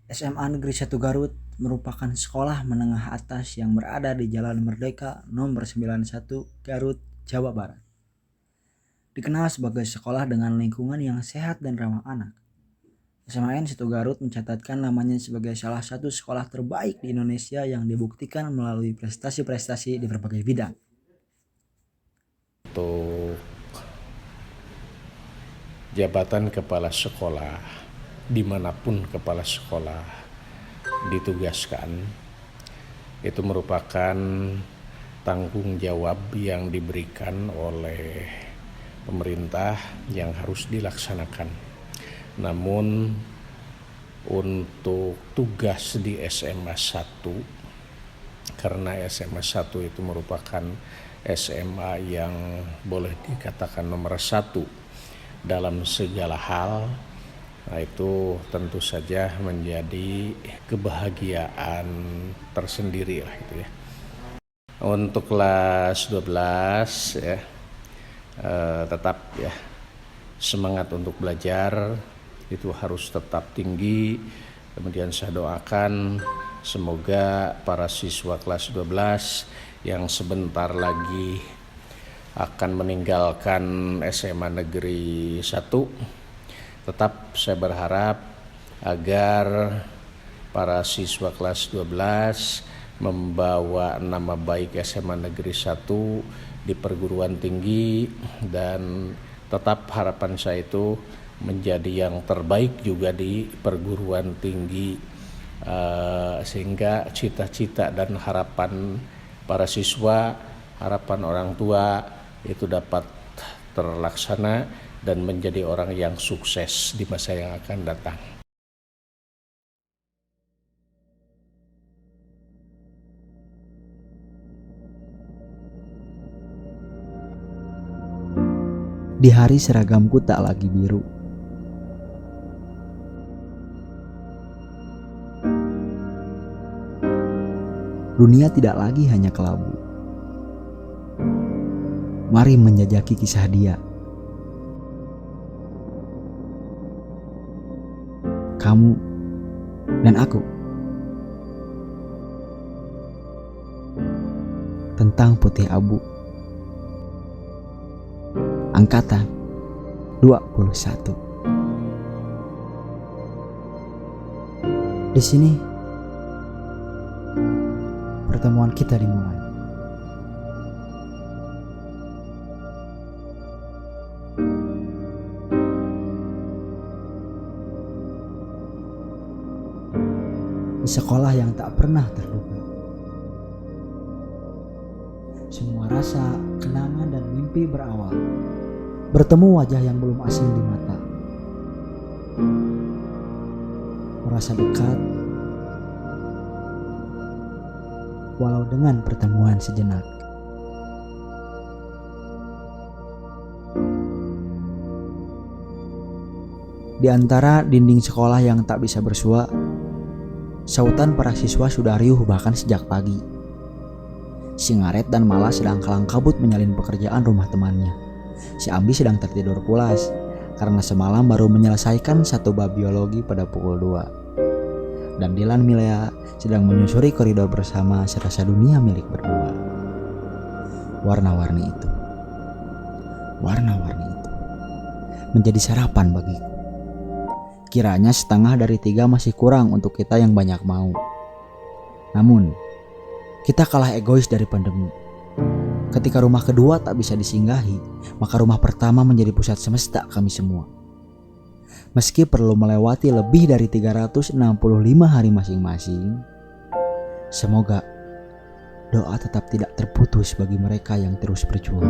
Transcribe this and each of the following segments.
SMA Negeri 1 Garut merupakan sekolah menengah atas yang berada di Jalan Merdeka nomor 91 Garut, Jawa Barat. Dikenal sebagai sekolah dengan lingkungan yang sehat dan ramah anak. SMA Negeri 1 Garut mencatatkan namanya sebagai salah satu sekolah terbaik di Indonesia yang dibuktikan melalui prestasi-prestasi di berbagai bidang. Untuk jabatan kepala sekolah, dimanapun kepala sekolah ditugaskan, itu merupakan tanggung jawab yang diberikan oleh pemerintah yang harus dilaksanakan. Namun untuk tugas di SMA 1, karena SMA 1 itu merupakan SMA yang boleh dikatakan nomor 1 dalam segala hal, nah itu tentu saja menjadi kebahagiaan tersendiri lah itu ya. Untuk kelas 12 ya, tetap ya semangat untuk belajar itu harus tetap tinggi. Kemudian saya doakan semoga para siswa kelas 12 yang sebentar lagi akan meninggalkan SMA Negeri 1, tetap saya berharap agar para siswa kelas 12 membawa nama baik SMA Negeri 1 di perguruan tinggi, dan tetap harapan saya itu menjadi yang terbaik juga di perguruan tinggi, sehingga cita-cita dan harapan para siswa, harapan orang tua itu dapat terlaksana dan menjadi orang yang sukses di masa yang akan datang. Di hari seragamku tak lagi biru, dunia tidak lagi hanya kelabu. Mari menjajaki kisah dia. Kamu dan aku. Tentang putih abu. Angkatan 21. Di sini pertemuan kita dimulai. Di sekolah yang tak pernah terduga. Semua rasa, kenangan dan mimpi berawal. Bertemu wajah yang belum asing di mata. Merasa dekat, walau dengan pertemuan sejenak. Di antara dinding sekolah yang tak bisa bersua, sautan para siswa sudah riuh bahkan sejak pagi. Si Ngaret dan Mala sedang kalang kabut menyalin pekerjaan rumah temannya. Si Ambi sedang tertidur pulas karena semalam baru menyelesaikan satu bab biologi pada pukul 2. Dan Dilan Milea sedang menyusuri koridor bersama serasa dunia milik berdua. Warna-warni itu menjadi sarapan bagiku. Kiranya setengah dari 3 masih kurang untuk kita yang banyak mau. Namun, kita kalah egois dari pandemi. Ketika rumah kedua tak bisa disinggahi, maka rumah pertama menjadi pusat semesta kami semua. Meski perlu melewati lebih dari 365 hari masing-masing, semoga doa tetap tidak terputus bagi mereka yang terus berjuang.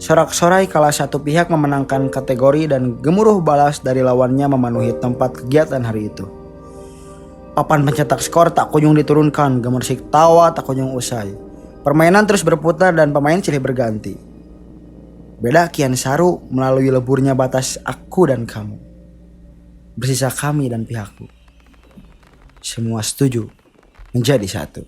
Sorak-sorai kala satu pihak memenangkan kategori dan gemuruh balas dari lawannya memenuhi tempat kegiatan hari itu. Papan pencetak skor tak kunjung diturunkan, gemersik tawa tak kunjung usai. Permainan terus berputar dan pemain silih berganti. Beda kian saru melalui leburnya batas aku dan kamu. Bersisa kami dan pihakku. Semua setuju menjadi satu.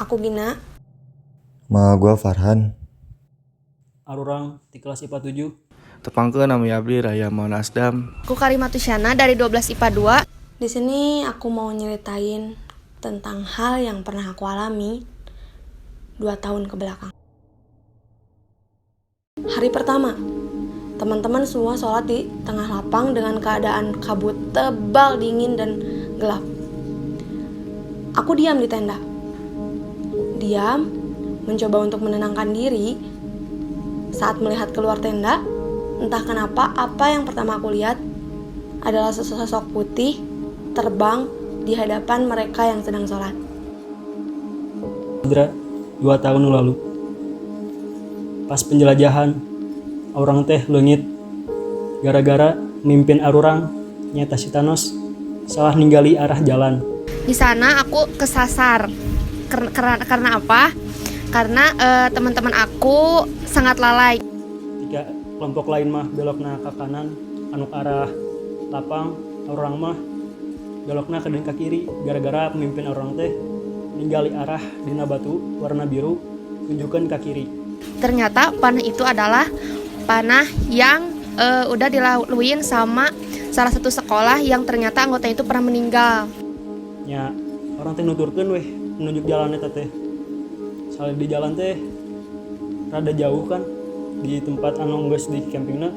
Aku Gina. Ma gua Farhan. Arurang di kelas IPA 7. Tepangkeun nami abdi Raya Maun Asdam. Aku Karimatusyana dari 12 IPA 2. Di sini aku mau nyeritain tentang hal yang pernah aku alami 2 tahun ke belakang. Hari pertama, teman-teman semua sholat di tengah lapang dengan keadaan kabut tebal, dingin, dan gelap. Aku diam di tenda. Diam, mencoba untuk menenangkan diri. Saat melihat keluar tenda, entah kenapa apa yang pertama aku lihat adalah sesosok putih terbang di hadapan mereka yang sedang sholat. Indra 2 tahun lalu. Pas penjelajahan, orang teh leungit gara-gara mimpin arurang nyata si Thanos salah ninggali arah jalan. Di sana aku kesasar. Karena apa? Karena teman-teman aku sangat lalai. Ketika kelompok lain mah belokna ke kanan anu arah lapang, orang mah belokna ke kiri gara-gara pemimpin orang teh ninggali arah dina batu warna biru tunjukkan ke kiri. Ternyata panah itu adalah panah yang udah dilaluin sama salah satu sekolah yang ternyata anggotanya itu pernah meninggal. Ya, orang teh nuturkeun weh menunjuk jalan eta teh. Soalnya di jalan teh rada jauh kan di tempat anu geus di campingna.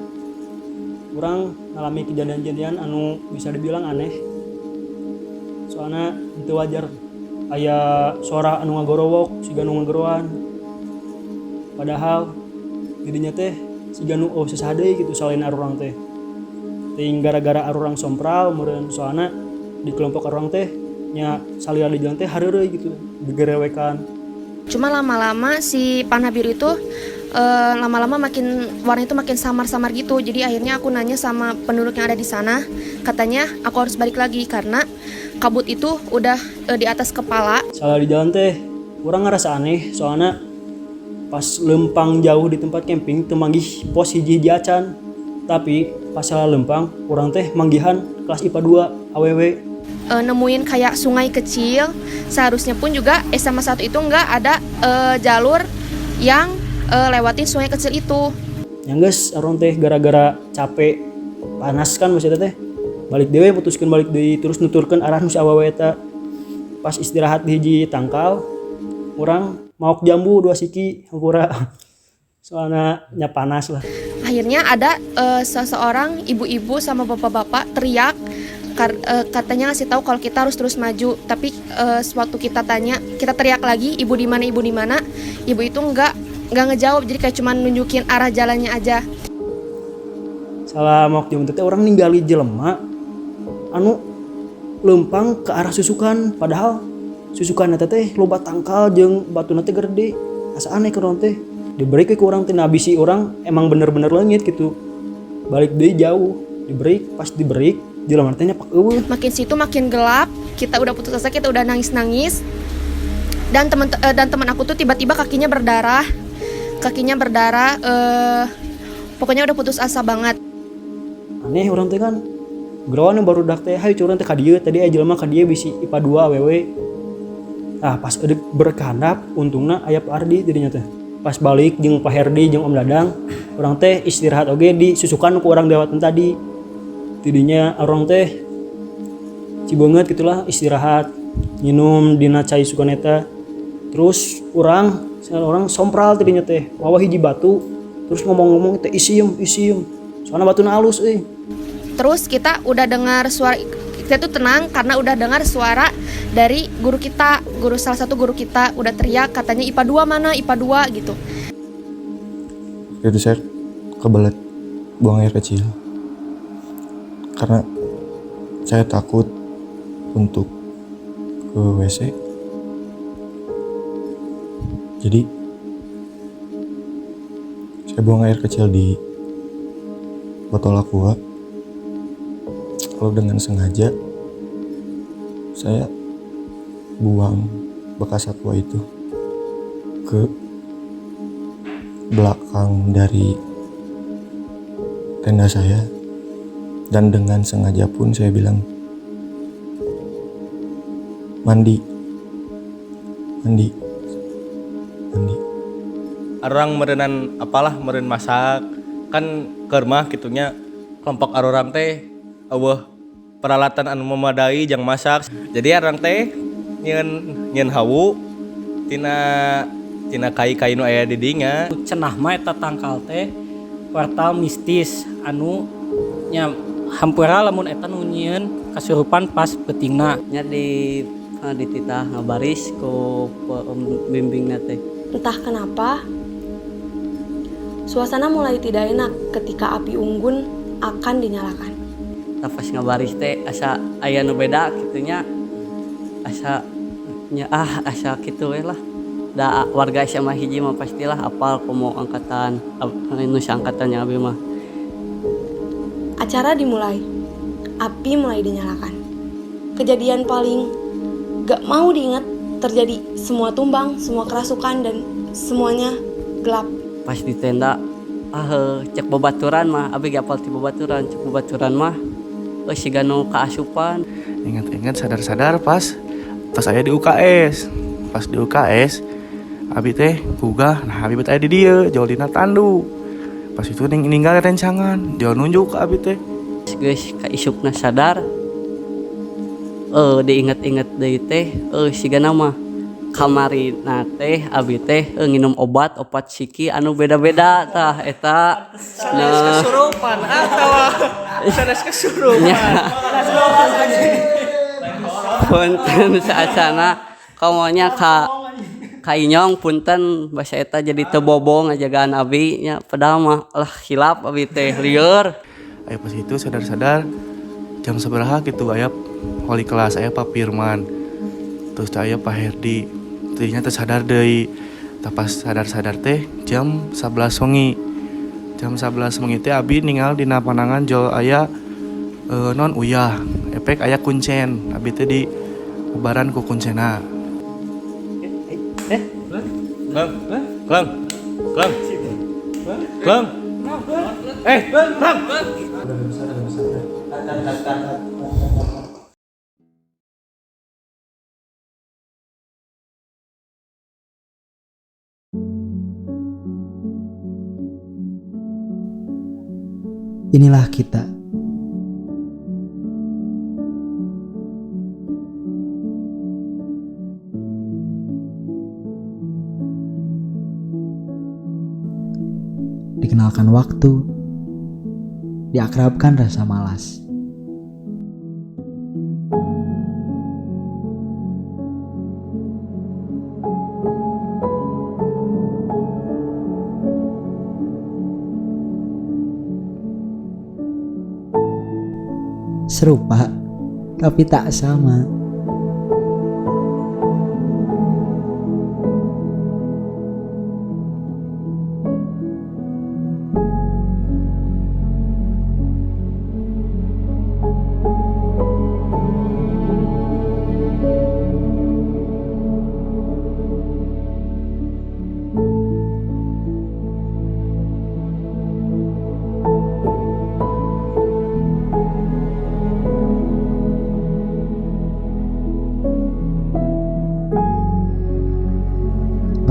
Urang ngalami kejadian-kejadian anu bisa dibilang aneh. Soalnya itu wajar aya suara anu ngagorowok siga nu ngageroan. Padahal dirinya teh siga nu sesah deui gitu selain arurang teh. Ting gara-gara arurang sompral meureun soalna di kelompok arurang teh nya salira di jalan teh hareureuy gitu digerewekan. Cuma lama-lama si panah biru itu lama-lama makin warna itu makin samar-samar gitu. Jadi akhirnya aku nanya sama penduduk yang ada di sana, katanya aku harus balik lagi karena kabut itu udah di atas kepala. Salah di jalan teh urang ngerasa aneh soalnya pas lempang jauh di tempat camping teu manggih pos hiji-hiji acan. Tapi pas salah lempang urang teh manggihan kelas IPA 2 AWW. Nemuin kayak sungai kecil. Seharusnya pun juga SMA 1 itu nggak ada jalur yang lewatin sungai kecil itu. Yang geus orang teh gara-gara capek panas kan maksudnya teh balik dewe putuskeun balik deui terus nuturkeun arah nu sawawe eta. Pas istirahat di hiji tangkal urang maok jambu 2 siki hampura. Soalnya nya panas lah. Akhirnya ada seseorang ibu-ibu sama bapak-bapak teriak katanya ngasih tahu kalau kita harus terus maju. Tapi sewaktu kita tanya, kita teriak lagi, ibu di mana, ibu di mana? Ibu itu nggak ngejawab, jadi kayak cuma nunjukin arah jalannya aja. Salah maok jambu teh orang ninggali jelema anu lempang ke arah susukan, padahal susukan eta teh loba tangkal jeung batuna teh gede. Asa aneh keur teh. Diberi ke urang teh nabisi urang emang bener-bener leungit gitu. Balik deui jauh, diberi pas diberi jelema teh nyapak eueuh. Makin situ makin gelap, kita udah putus asa, kita udah nangis-nangis. Dan teman aku tuh tiba-tiba kakinya berdarah. Pokoknya udah putus asa banget. Aneh urang teh kan. Geroan yang baru dak teh hayu curang teh ka dieu tadi aya jelema ka dieu bisi IPA 2 AWW. Ah pas eudeuh berkehandap untungna aya Pak Ardi didinya teh. Pas balik jeung Pak Herdi jeung Om Dadang, urang teh istirahat oge di susukan ku urang lewatan tadi. Tidinya orang teh cibeungeut gitulah istirahat, minum dina cai sukan eta. Terus orang sompral tidinya teh, mawa hiji batu, terus ngomong-ngomong teh isieum. Soalna batuna alus euy. Terus kita udah dengar suara, kita tuh tenang karena udah dengar suara dari salah satu guru kita udah teriak katanya IPA 2 mana, IPA 2 gitu. Itu saya kebelet buang air kecil. Karena saya takut untuk ke WC. Jadi saya buang air kecil di botol aqua. Lalu dengan sengaja saya buang bekas aqua itu ke belakang dari tenda saya. Dan dengan sengaja pun saya bilang mandi orang merenan apalah meren masak kan kermah gitunya kelompok arurang teh eueuh peralatan anu memadai jang masak jadi arang teh nyeun hawu tina kai-kai nu aya di dinya. Cenah mah eta tangkal teh portal mistis anu nya hampura lamun eta nu nyieun kasurupan pas peutingna nya dititah ngabaris ku pembimbingna teh. Entah kenapa, suasana mulai tidak enak ketika api unggun akan dinyalakan. Pas ngabaris teh asa aya nu beda kitunya, asa kitu we lah. Da warga SMA hiji mah pastilah apal komo angkatan nu angkatannya abi mah. Acara dimulai, api mulai dinyalakan. Kejadian paling gak mau diingat terjadi, semua tumbang, semua kerasukan, dan semuanya gelap. Pas di tenda cek babaturan mah abi ge apal ti babaturan, cek babaturan mah siga nu kaasupan. Ingat-ingat sadar-sadar pas aya di UKS. Pas di UKS abi teh gugah, nah abi teh di dieu jauh dina tandu. Pas itu ninggal rencangan, dia nunjuk ke abi teh. Geus kaisupna sadar. Diinget-inget deui teh sigana mah kamarina teh abi teh nginum obat siki anu beda-beda tah eta. Sanes kesurupan atawa sanes kesurupan. Punten saacana komonya ka inyong punten basa eta jadi teu bobong ngajagaan abi nya padahal mah lah hilap abi teh lieur. Aya pas itu sadar-sadar jam sabaraha gitu aya wali kelas aya Pak Firman. Terus aya Pak Herdi. Teuing teh sadar deui. Tah pas sadar-sadar teh jam 11 wengi. Jam 11 wengi teh abi ninggal dina panangan jol aya non uyah. Efek aya kuncen. Abi teh di ubaran ku kuncena. Klang. Inilah kita. Dikenalkan waktu, diakrabkan rasa malas. Serupa, tapi tak sama.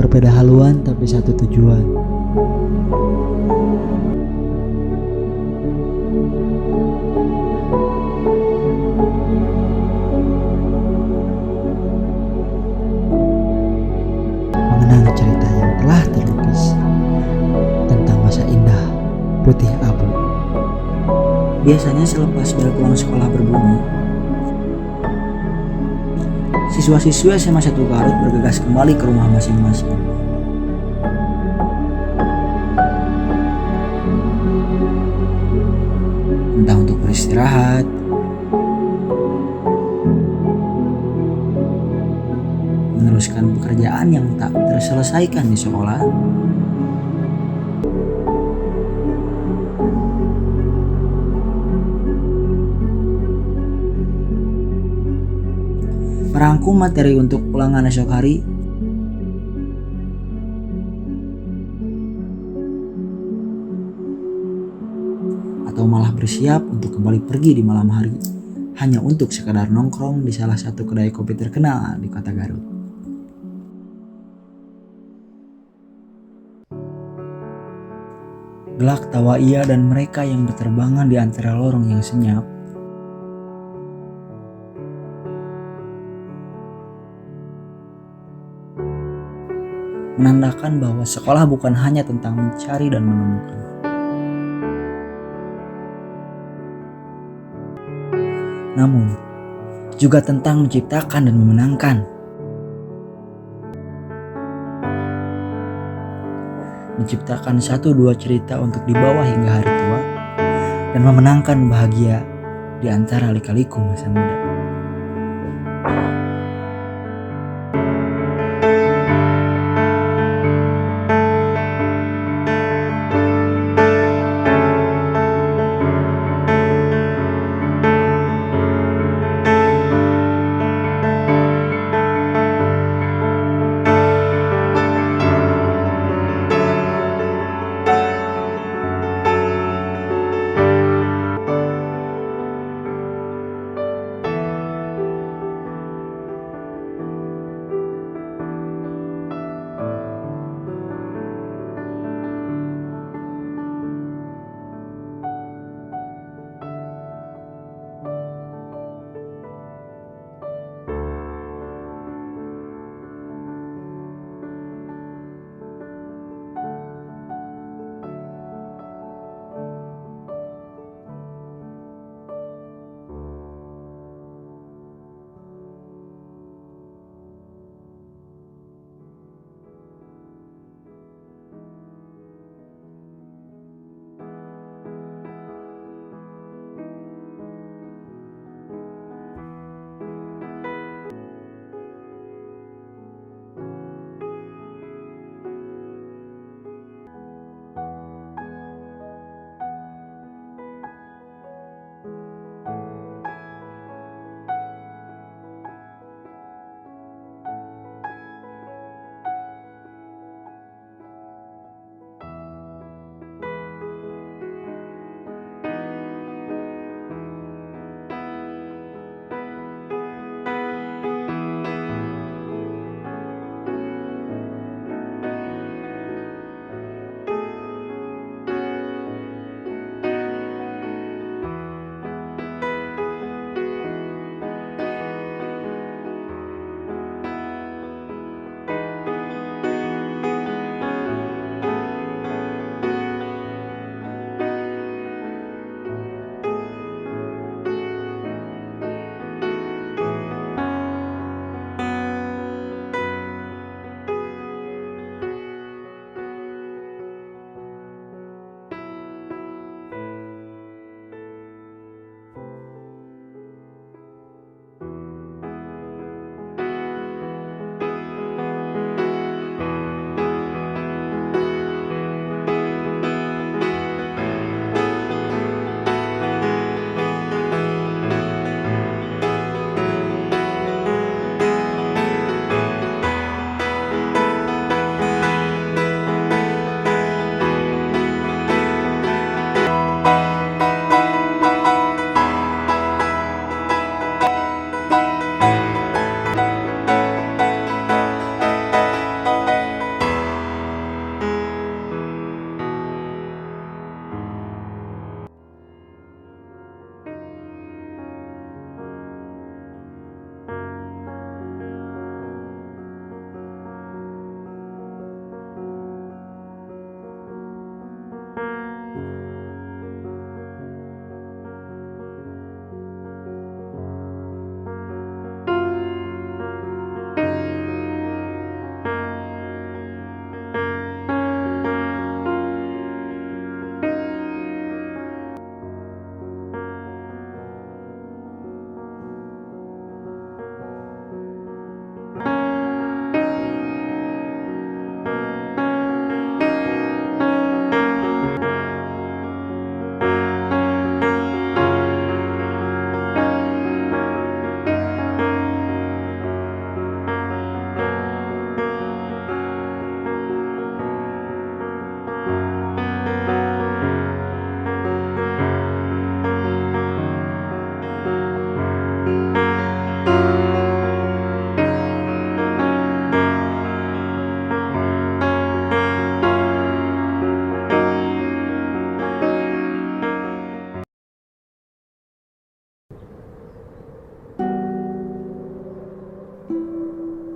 Berbeda haluan tapi satu tujuan. Mengenang cerita yang telah terlukis tentang masa indah putih abu. Biasanya selepas bel pulang sekolah berbunyi, siswa-siswi SMA 1 Garut bergegas kembali ke rumah masing-masing. Entah untuk beristirahat, meneruskan pekerjaan yang tak terselesaikan di sekolah, merangkum materi untuk ulangan esok hari, atau malah bersiap untuk kembali pergi di malam hari hanya untuk sekadar nongkrong di salah satu kedai kopi terkenal di kota Garut. Gelak tawa ia dan mereka yang berterbangan di antara lorong yang senyap. Menandakan bahwa sekolah bukan hanya tentang mencari dan menemukan. Namun, juga tentang menciptakan dan memenangkan. Menciptakan 1-2 cerita untuk dibawa hingga hari tua, dan memenangkan bahagia di antara lika-liku masa muda.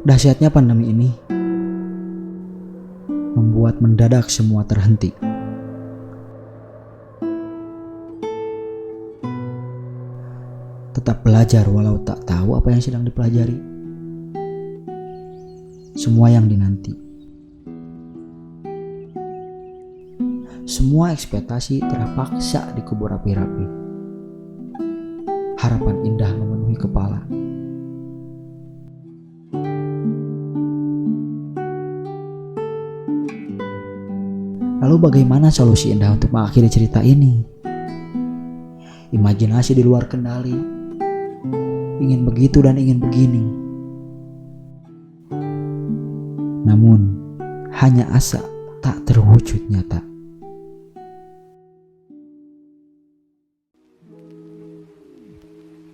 Dahsyatnya pandemi ini membuat mendadak semua terhenti. Tetap belajar walau tak tahu apa yang sedang dipelajari. Semua yang dinanti. Semua ekspektasi terpaksa dikubur rapi-rapi. Harapan indah memenuhi kepala. Lalu bagaimana solusi indah untuk mengakhiri cerita ini? Imajinasi di luar kendali. Ingin begitu dan ingin begini. Namun, hanya asa tak terwujud nyata.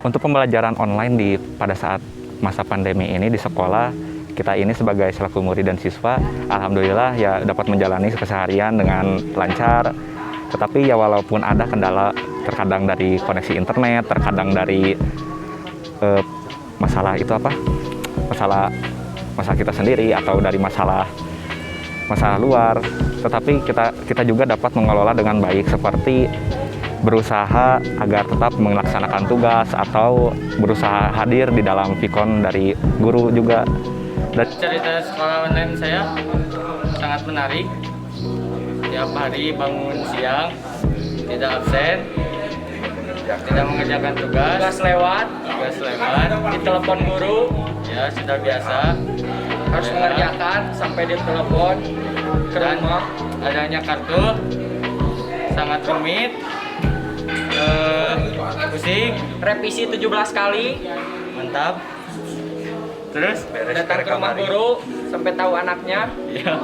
Untuk pembelajaran online pada saat masa pandemi ini di sekolah, kita ini sebagai selaku murid dan siswa, alhamdulillah ya dapat menjalani keseharian dengan lancar. Tetapi ya walaupun ada kendala terkadang dari koneksi internet, terkadang dari masalah kita sendiri atau dari masalah luar, tetapi kita juga dapat mengelola dengan baik, seperti berusaha agar tetap melaksanakan tugas atau berusaha hadir di dalam Vkon dari guru juga. Dan cerita sekolah online saya sangat menarik. Tiap hari bangun siang, tidak absen, tidak mengerjakan tugas lewat, ditelepon guru, ya sudah biasa. Harus mengerjakan sampai ditelepon ke rumah. Adanya kartu sangat rumit. Pusing, revisi 17 kali, mantap. Terus datang ke rumah guru sampai tahu anaknya. Iya.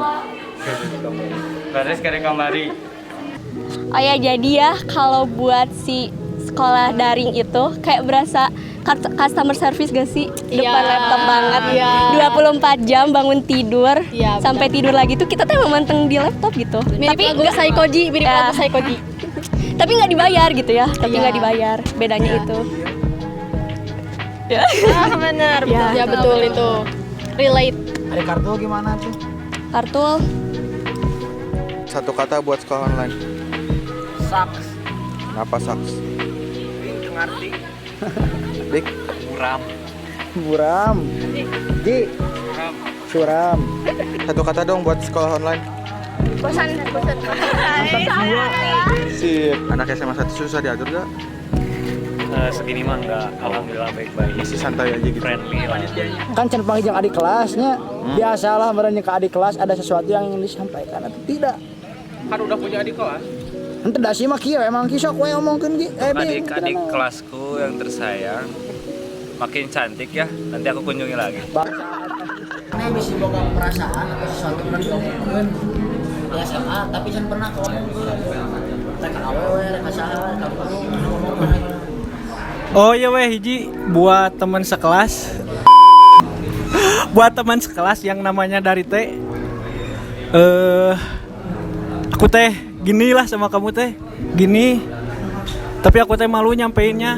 Beres kare kamari. Oh ya, jadi ya kalau buat si sekolah daring itu kayak berasa customer service gak sih? Depan laptop banget. 24 jam bangun tidur, sampai tidur lagi tuh kita tuh memanteng di laptop gitu. Mirip lagu Saikoji. Tapi nggak dibayar gitu ya. Nggak dibayar. Bedanya itu. Benar, betul. Ya betul itu. Relate. Ada kartu gimana tuh? Kartu Satu kata buat sekolah online. Saks. Kenapa saks? Ngerti. Dik? Buram. Ji. Suram. Satu kata dong buat sekolah online. bosan. Sip. Anak SMA 1 susah diatur gak? Segini mah enggak, alhamdulillah baik-baik. Masih santai aja gitu. Friendly lah. Kan can panggil adik kelasnya. Biasalah merenya ke adik kelas ada sesuatu yang ingin disampaikan atau tidak. Kan udah punya adik kelas. Ente da sih mah kieu emang kisok we omongkeun ge. Adik-adik kelasku yang tersayang makin cantik ya. Nanti aku kunjungi lagi. Mana bisa boga perasaan atau sesuatu yang diomongkeun di SMA tapi can pernah ngomongkeun. Rek awewe, rek saha, ka guru. Oh iya weh hiji buat teman sekelas. Buat teman sekelas yang namanya dari teh. Aku teh gini lah sama kamu teh. Gini. Tapi aku teh malu nyampeinnya.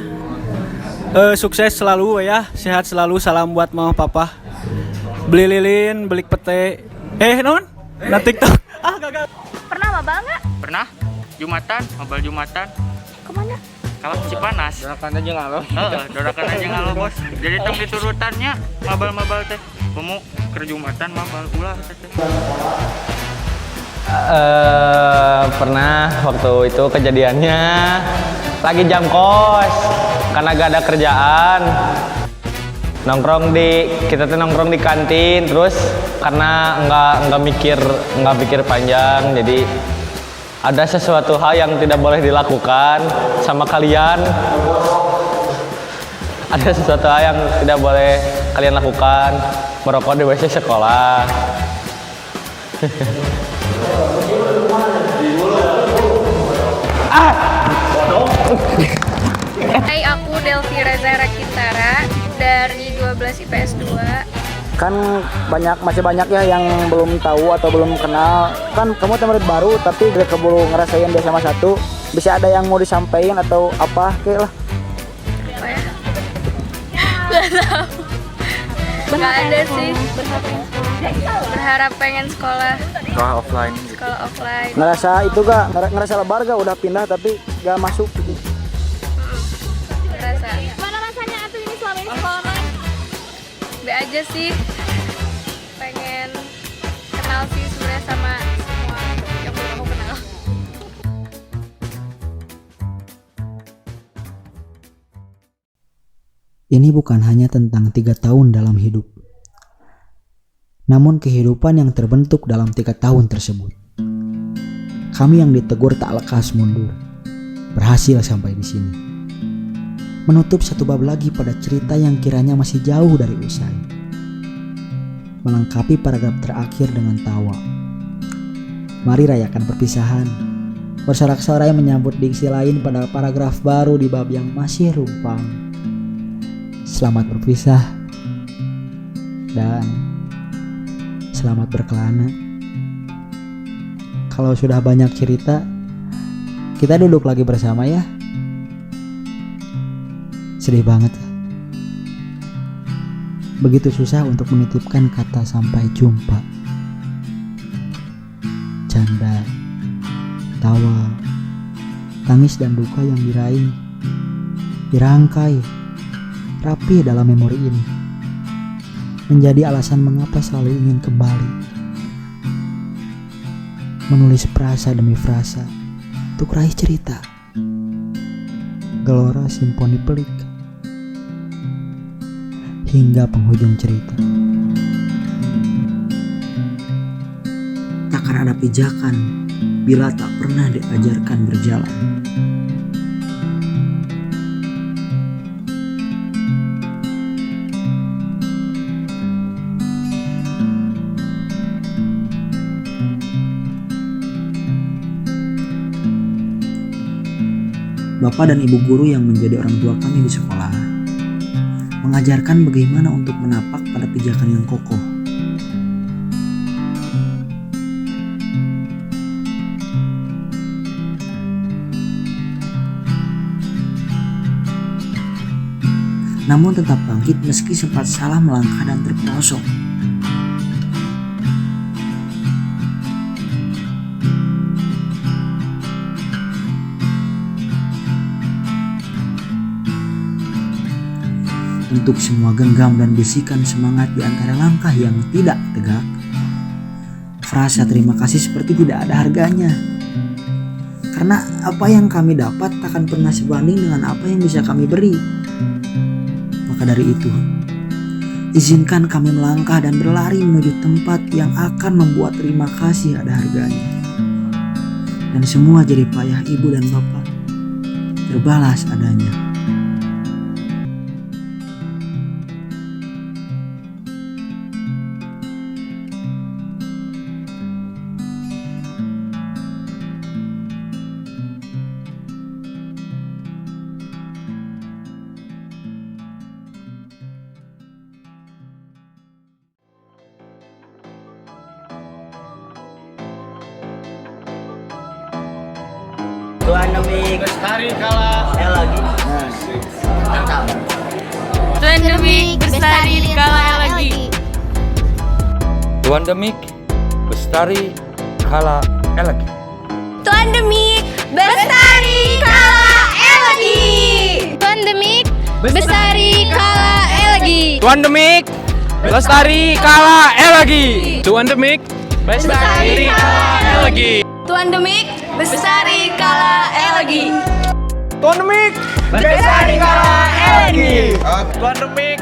Sukses selalu ya, sehat selalu, salam buat mama papa. Beli lilin, beli pete. Non? Na TikTok. Gagal. Pernah mabal nggak? Pernah? Jumatan, mabal Jumatan. Kemana? Kalau Cipanas. Dorakan aja ngalo. Dorakan aja ngalo bos. Jadi tong diturutannya mabal-mabal teh. Kamu ke Jumatan mabal ulah teh. Pernah waktu itu kejadiannya lagi jam kos karena gak ada kerjaan, kita tuh nongkrong di kantin, terus karena nggak mikir panjang, jadi ada sesuatu hal yang tidak boleh dilakukan sama kalian. Ada sesuatu hal yang tidak boleh kalian lakukan, merokok di WC sekolah. Hai, aku Delvi Reza Rakitara dari 12 IPS 2. Kan masih banyak ya yang belum tahu atau belum kenal. Kan kamu murid baru tapi udah keburu ngerasain di SMA 1. Bisa ada yang mau disampaikan atau apa kayak lah. Apa ya? Gak tahu. Gak ada sih. Berharap pengen sekolah offline. sekolah offline. Ngerasa itu gak? Ngerasa lebar gak udah pindah tapi gak masuk gitu? Berasa. Gimana rasanya atuh ini selama ini sekolah online? Be aja sih. Pengen kenal sih sebenarnya sama semua yang belum aku kenal. Ini bukan hanya tentang 3 tahun dalam hidup, namun kehidupan yang terbentuk dalam 3 tahun tersebut. Kami yang ditegur tak lekas mundur, berhasil sampai di sini. Menutup satu bab lagi pada cerita yang kiranya masih jauh dari usai. Melengkapi paragraf terakhir dengan tawa. Mari rayakan perpisahan, bersorak-sorai menyambut diksi lain pada paragraf baru di bab yang masih rumpang. Selamat berpisah dan selamat berkelana. Kalau sudah banyak cerita, kita duduk lagi bersama ya. Sedih banget ya. Begitu susah untuk menitipkan kata sampai jumpa. Canda, tawa, tangis dan duka yang diraih, dirangkai rapi dalam memori ini, menjadi alasan mengapa selalu ingin kembali menulis frasa demi frasa untuk raih cerita. Gelora simfoni pelik hingga penghujung cerita. Takkan ada pijakan bila tak pernah diajarkan berjalan. Bapak dan ibu guru yang menjadi orang tua kami di sekolah mengajarkan bagaimana untuk menapak pada pijakan yang kokoh. Namun tetap bangkit meski sempat salah melangkah dan terperosok. Untuk semua genggam dan bisikan semangat di antara langkah yang tidak tegak, frasa terima kasih seperti tidak ada harganya. Karena apa yang kami dapat takkan pernah sebanding dengan apa yang bisa kami beri. Maka dari itu, izinkan kami melangkah dan berlari menuju tempat yang akan membuat terima kasih ada harganya. Dan semua jerih payah ibu dan bapak terbalas adanya. Tuan demi Bestari Kala lagi. Mantap. Tuan Demik Bestari Kala lagi. Tuan Demik Bestari Kala lagi. Tuan Demik Bestari Kala lagi. Tuan Demik Bestari Kala lagi. Tuan Demik Bestari Kala lagi. Tuan Demik Bestari Kala lagi. Tuan Demik Bestari Kala lagi. Tuan Demik Bestari Kala lagi. Tuan Demik